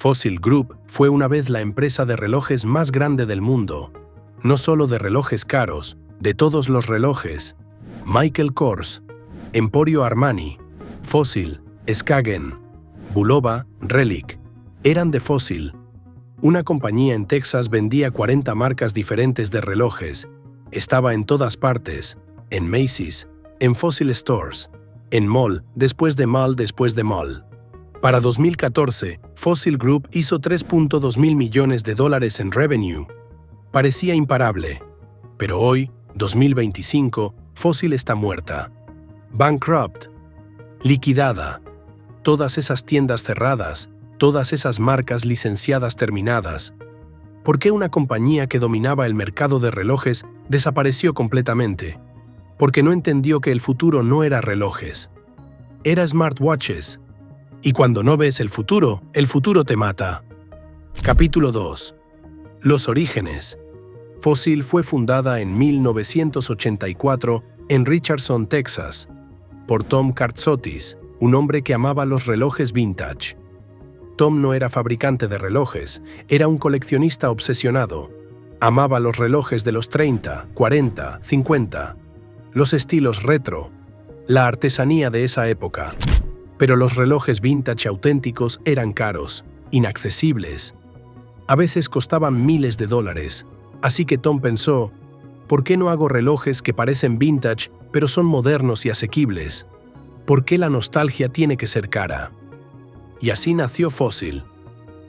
Fossil Group fue una vez la empresa de relojes más grande del mundo. No solo de relojes caros, de todos los relojes. Michael Kors, Emporio Armani, Fossil, Skagen, Bulova, Relic, eran de Fossil. Una compañía en Texas vendía 40 marcas diferentes de relojes. Estaba en todas partes, en Macy's, en Fossil Stores, en mall, después de mall, después de mall. Para 2014, Fossil Group hizo $3.2 mil millones en revenue. Parecía imparable. Pero hoy, 2025, Fossil está muerta. Bankrupt. Liquidada. Todas esas tiendas cerradas, todas esas marcas licenciadas terminadas. ¿Por qué una compañía que dominaba el mercado de relojes desapareció completamente? Porque no entendió que el futuro no era relojes. Era smartwatches. Y cuando no ves el futuro te mata. Capítulo 2. Los orígenes. Fossil fue fundada en 1984 en Richardson, Texas, por Tom Kartsotis, un hombre que amaba los relojes vintage. Tom no era fabricante de relojes, era un coleccionista obsesionado. Amaba los relojes de los 30, 40, 50, los estilos retro, la artesanía de esa época. Pero los relojes vintage auténticos eran caros, inaccesibles. A veces costaban miles de dólares, así que Tom pensó, ¿por qué no hago relojes que parecen vintage pero son modernos y asequibles? ¿Por qué la nostalgia tiene que ser cara? Y así nació Fossil.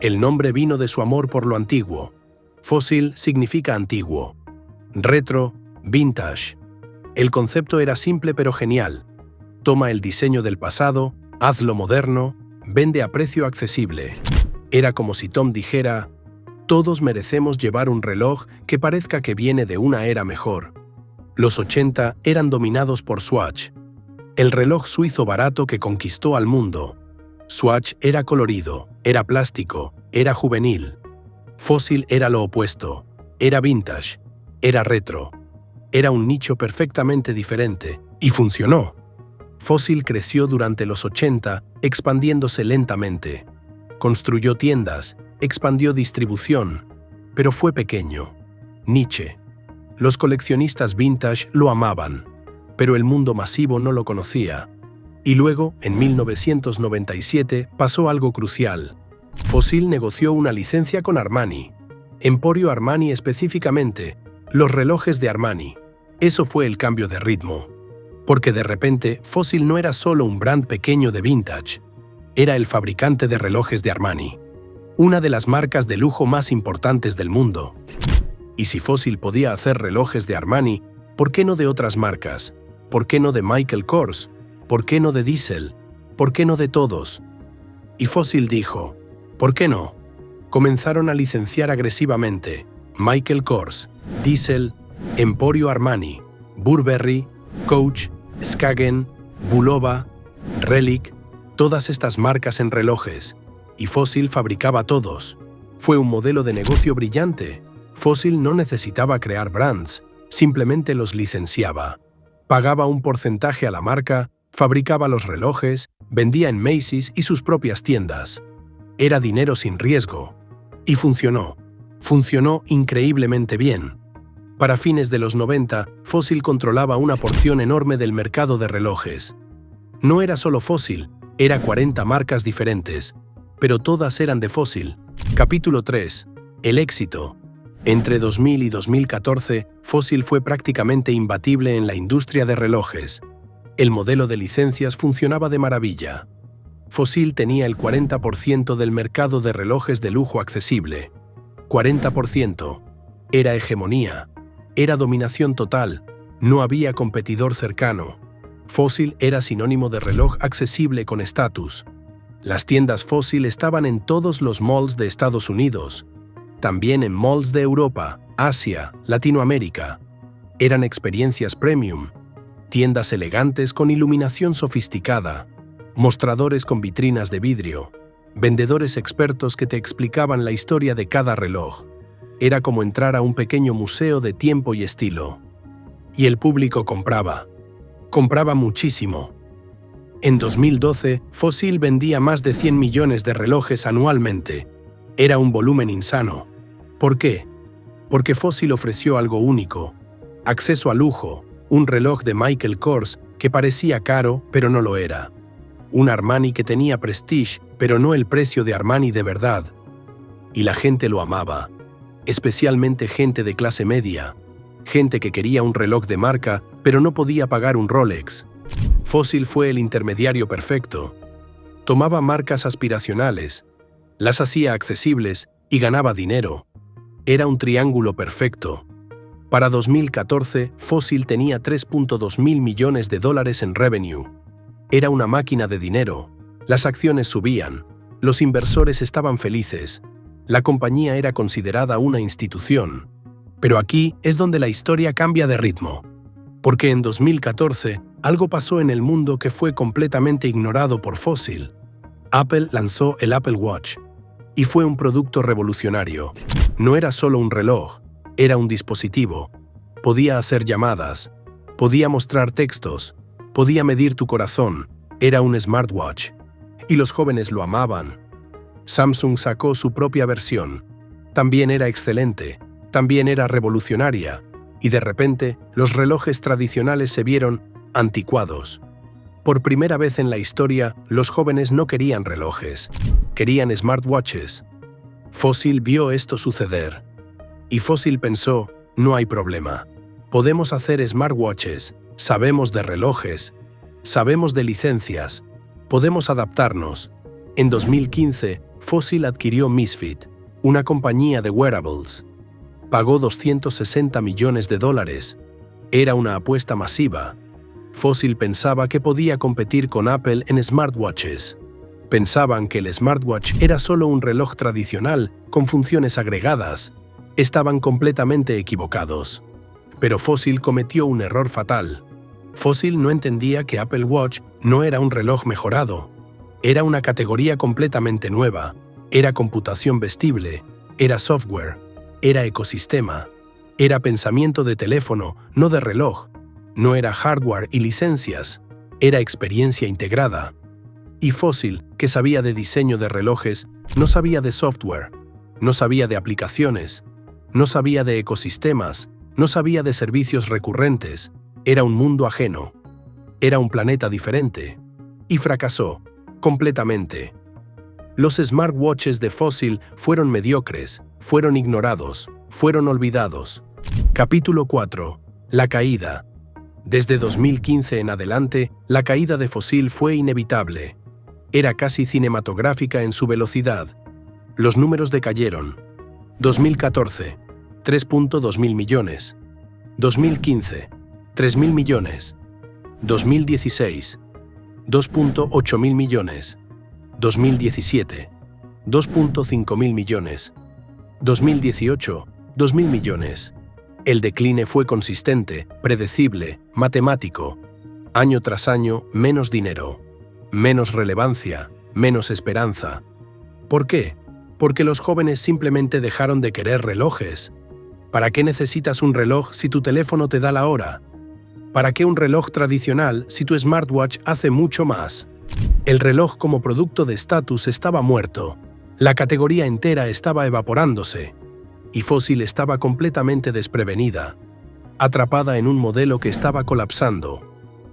El nombre vino de su amor por lo antiguo. Fossil significa antiguo. Retro, vintage. El concepto era simple pero genial. Toma el diseño del pasado, hazlo moderno, vende a precio accesible. Era como si Tom dijera, todos merecemos llevar un reloj que parezca que viene de una era mejor. Los 80 eran dominados por Swatch, el reloj suizo barato que conquistó al mundo. Swatch era colorido, era plástico, era juvenil. Fossil era lo opuesto, era vintage, era retro. Era un nicho perfectamente diferente, y funcionó. Fossil creció durante los 80, expandiéndose lentamente. Construyó tiendas, expandió distribución, pero fue pequeño. Niche. Los coleccionistas vintage lo amaban, pero el mundo masivo no lo conocía. Y luego, en 1997, pasó algo crucial. Fossil negoció una licencia con Armani. Emporio Armani específicamente, los relojes de Armani. Eso fue el cambio de ritmo. Porque de repente, Fossil no era solo un brand pequeño de vintage. Era el fabricante de relojes de Armani. Una de las marcas de lujo más importantes del mundo. Y si Fossil podía hacer relojes de Armani, ¿por qué no de otras marcas? ¿Por qué no de Michael Kors? ¿Por qué no de Diesel? ¿Por qué no de todos? Y Fossil dijo, ¿por qué no? Comenzaron a licenciar agresivamente Michael Kors, Diesel, Emporio Armani, Burberry, Coach, Skagen, Bulova, Relic, todas estas marcas en relojes. Y Fossil fabricaba todos. Fue un modelo de negocio brillante. Fossil no necesitaba crear brands, simplemente los licenciaba. Pagaba un porcentaje a la marca, fabricaba los relojes, vendía en Macy's y sus propias tiendas. Era dinero sin riesgo. Y funcionó. Funcionó increíblemente bien. Para fines de los 90, Fossil controlaba una porción enorme del mercado de relojes. No era solo Fossil, era 40 marcas diferentes, pero todas eran de Fossil. Capítulo 3. El éxito. Entre 2000 y 2014, Fossil fue prácticamente imbatible en la industria de relojes. El modelo de licencias funcionaba de maravilla. Fossil tenía el 40% del mercado de relojes de lujo accesible. 40%. Era hegemonía. Era dominación total. No había competidor cercano. Fossil era sinónimo de reloj accesible con estatus. Las tiendas Fossil estaban en todos los malls de Estados Unidos. También en malls de Europa, Asia, Latinoamérica. Eran experiencias premium. Tiendas elegantes con iluminación sofisticada. Mostradores con vitrinas de vidrio. Vendedores expertos que te explicaban la historia de cada reloj. Era como entrar a un pequeño museo de tiempo y estilo. Y el público compraba. Compraba muchísimo. En 2012, Fossil vendía más de 100 millones de relojes anualmente. Era un volumen insano. ¿Por qué? Porque Fossil ofreció algo único, acceso a lujo, un reloj de Michael Kors que parecía caro, pero no lo era. Un Armani que tenía prestige, pero no el precio de Armani de verdad. Y la gente lo amaba, especialmente gente de clase media, gente que quería un reloj de marca, pero no podía pagar un Rolex. Fossil fue el intermediario perfecto. Tomaba marcas aspiracionales, las hacía accesibles y ganaba dinero. Era un triángulo perfecto. Para 2014, Fossil tenía $3.2 mil millones en revenue. Era una máquina de dinero. Las acciones subían. Los inversores estaban felices. La compañía era considerada una institución. Pero aquí es donde la historia cambia de ritmo. Porque en 2014, algo pasó en el mundo que fue completamente ignorado por Fossil. Apple lanzó el Apple Watch. Y fue un producto revolucionario. No era solo un reloj, era un dispositivo. Podía hacer llamadas, podía mostrar textos, podía medir tu corazón. Era un smartwatch. Y los jóvenes lo amaban. Samsung sacó su propia versión. También era excelente, también era revolucionaria. Y de repente, los relojes tradicionales se vieron anticuados. Por primera vez en la historia, los jóvenes no querían relojes, querían smartwatches. Fossil vio esto suceder. Y Fossil pensó, no hay problema. Podemos hacer smartwatches, sabemos de relojes, sabemos de licencias, podemos adaptarnos. En 2015, Fossil adquirió Misfit, una compañía de wearables. Pagó $260 millones. Era una apuesta masiva. Fossil pensaba que podía competir con Apple en smartwatches. Pensaban que el smartwatch era solo un reloj tradicional con funciones agregadas. Estaban completamente equivocados. Pero Fossil cometió un error fatal. Fossil no entendía que Apple Watch no era un reloj mejorado. Era una categoría completamente nueva. Era computación vestible. Era software. Era ecosistema. Era pensamiento de teléfono, no de reloj. No era hardware y licencias, era experiencia integrada. Y Fossil, que sabía de diseño de relojes, no sabía de software, no sabía de aplicaciones, no sabía de ecosistemas, no sabía de servicios recurrentes. Era un mundo ajeno. Era un planeta diferente. Y fracasó, completamente. Los smartwatches de Fossil fueron mediocres, fueron ignorados, fueron olvidados. Capítulo 4. La caída. Desde 2015 en adelante, la caída de Fossil fue inevitable. Era casi cinematográfica en su velocidad. Los números decayeron. 2014, $3.2 mil millones. 2015, $3 mil millones. 2016, $2.8 mil millones. 2017, $2.5 mil millones. 2018, $2 mil millones. El decline fue consistente, predecible, matemático. Año tras año, menos dinero, menos relevancia, menos esperanza. ¿Por qué? Porque los jóvenes simplemente dejaron de querer relojes. ¿Para qué necesitas un reloj si tu teléfono te da la hora? ¿Para qué un reloj tradicional si tu smartwatch hace mucho más? El reloj como producto de estatus estaba muerto. La categoría entera estaba evaporándose. Y Fossil estaba completamente desprevenida, atrapada en un modelo que estaba colapsando.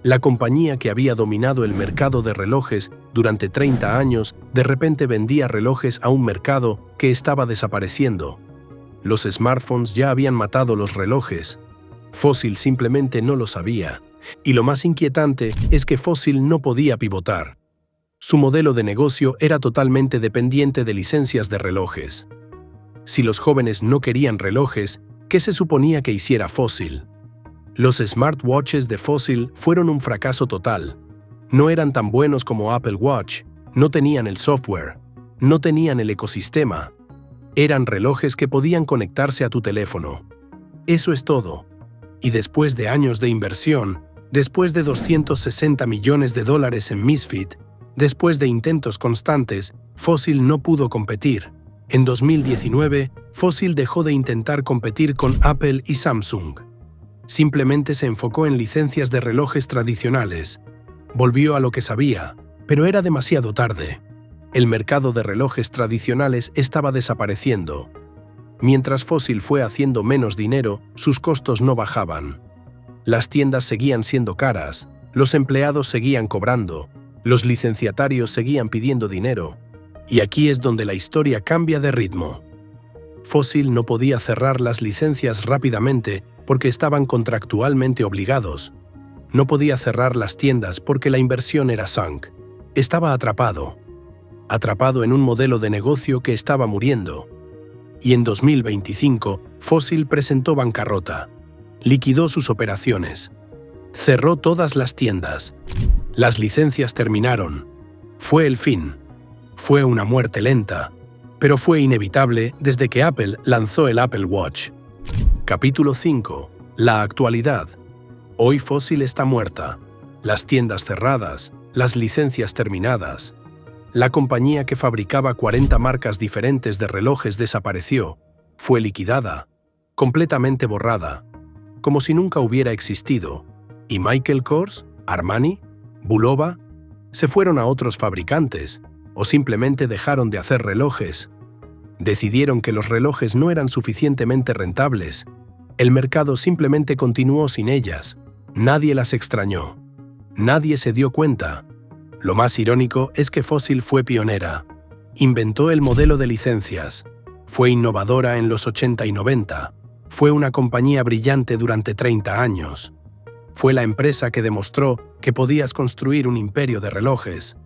La compañía que había dominado el mercado de relojes durante 30 años de repente vendía relojes a un mercado que estaba desapareciendo. Los smartphones ya habían matado los relojes. Fossil simplemente no lo sabía. Y lo más inquietante es que Fossil no podía pivotar. Su modelo de negocio era totalmente dependiente de licencias de relojes. Si los jóvenes no querían relojes, ¿qué se suponía que hiciera Fossil? Los smartwatches de Fossil fueron un fracaso total. No eran tan buenos como Apple Watch, no tenían el software, no tenían el ecosistema. Eran relojes que podían conectarse a tu teléfono. Eso es todo. Y después de años de inversión, después de $260 millones en Misfit, después de intentos constantes, Fossil no pudo competir. En 2019, Fossil dejó de intentar competir con Apple y Samsung. Simplemente se enfocó en licencias de relojes tradicionales. Volvió a lo que sabía, pero era demasiado tarde. El mercado de relojes tradicionales estaba desapareciendo. Mientras Fossil fue haciendo menos dinero, sus costos no bajaban. Las tiendas seguían siendo caras, los empleados seguían cobrando, los licenciatarios seguían pidiendo dinero. Y aquí es donde la historia cambia de ritmo. Fossil no podía cerrar las licencias rápidamente porque estaban contractualmente obligados. No podía cerrar las tiendas porque la inversión era sunk. Estaba atrapado en un modelo de negocio que estaba muriendo. Y en 2025, Fossil presentó bancarrota. Liquidó sus operaciones. Cerró todas las tiendas. Las licencias terminaron. Fue el fin. Fue una muerte lenta, pero fue inevitable desde que Apple lanzó el Apple Watch. Capítulo 5. La actualidad. Hoy Fossil está muerta. Las tiendas cerradas, las licencias terminadas. La compañía que fabricaba 40 marcas diferentes de relojes desapareció. Fue liquidada, completamente borrada, como si nunca hubiera existido. ¿Y Michael Kors, Armani, Bulova se fueron a otros fabricantes o simplemente dejaron de hacer relojes? Decidieron que los relojes no eran suficientemente rentables. El mercado simplemente continuó sin ellas. Nadie las extrañó. Nadie se dio cuenta. Lo más irónico es que Fossil fue pionera. Inventó el modelo de licencias. Fue innovadora en los 80 y 90. Fue una compañía brillante durante 30 años. Fue la empresa que demostró que podías construir un imperio de relojes.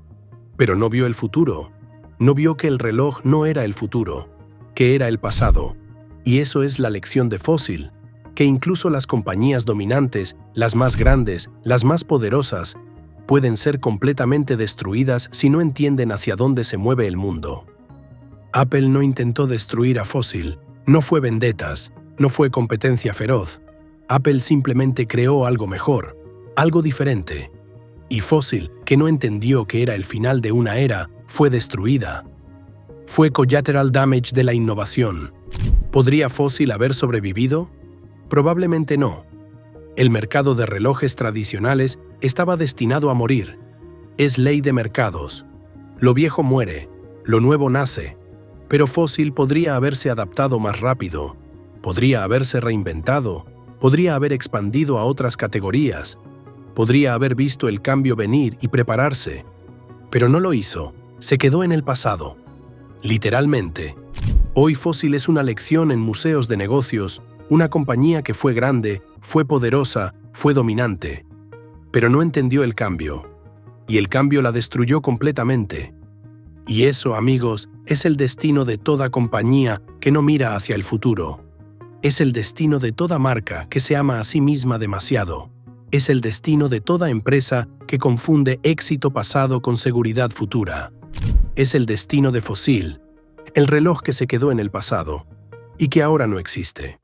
Pero no vio el futuro. No vio que el reloj no era el futuro, que era el pasado. Y eso es la lección de Fossil, que incluso las compañías dominantes, las más grandes, las más poderosas, pueden ser completamente destruidas si no entienden hacia dónde se mueve el mundo. Apple no intentó destruir a Fossil, no fue vendetas, no fue competencia feroz. Apple simplemente creó algo mejor, algo diferente. Y Fossil, que no entendió que era el final de una era, fue destruida. Fue collateral damage de la innovación. ¿Podría Fossil haber sobrevivido? Probablemente no. El mercado de relojes tradicionales estaba destinado a morir. Es ley de mercados. Lo viejo muere, lo nuevo nace. Pero Fossil podría haberse adaptado más rápido, podría haberse reinventado, podría haber expandido a otras categorías, podría haber visto el cambio venir y prepararse. Pero no lo hizo, se quedó en el pasado. Literalmente. Hoy Fossil es una lección en museos de negocios, una compañía que fue grande, fue poderosa, fue dominante. Pero no entendió el cambio. Y el cambio la destruyó completamente. Y eso, amigos, es el destino de toda compañía que no mira hacia el futuro. Es el destino de toda marca que se ama a sí misma demasiado. Es el destino de toda empresa que confunde éxito pasado con seguridad futura. Es el destino de Fossil, el reloj que se quedó en el pasado y que ahora no existe.